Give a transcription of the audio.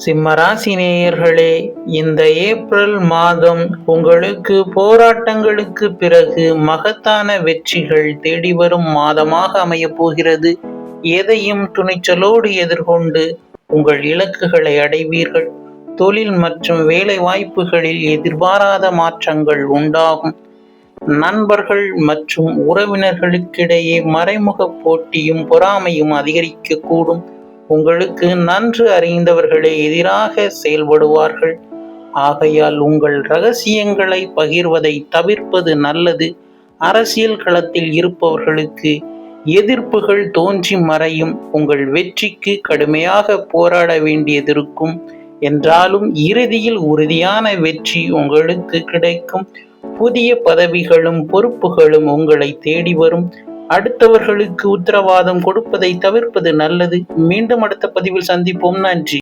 சிம்மராசி நேயர்களே, இந்த ஏப்ரல் மாதம் உங்களுக்கு போராட்டங்களுக்கு பிறகு மகத்தான வெற்றிகள் தேடி வரும் மாதமாக அமையப் போகிறது. எதையும் துணிச்சலோடு எதிர்கொண்டு உங்கள் இலக்குகளை அடைவீர்கள். தொழில் மற்றும் வேலை வாய்ப்புகளில் எதிர்பாராத மாற்றங்கள் உண்டாகும். நண்பர்கள் மற்றும் உறவினர்களுக்கிடையே மறைமுக போட்டியும் பொறாமையும் அதிகரிக்கக்கூடும். உங்களுக்கு நன்கு அறிந்தவர்களே எதிராக செயல்படுவார்கள். ஆகையால் உங்கள் ரகசியங்களை பகிர்வதை தவிர்ப்பது நல்லது. அரசியல் களத்தில் இருப்பவர்களுக்கு எதிர்ப்புகள் தோன்றி மறையும். உங்கள் வெற்றிக்கு கடுமையாக போராட வேண்டியதிருக்கும். என்றாலும் இறுதியில் உறுதியான வெற்றி உங்களுக்கு கிடைக்கும். புதிய பதவிகளும் பொறுப்புகளும் உங்களை தேடி வரும். அடுத்தவர்களுக்கு உத்தரவாதம் கொடுப்பதை தவிர்ப்பது நல்லது. மீண்டும் அடுத்த பதிவில் சந்திப்போம். நன்றி.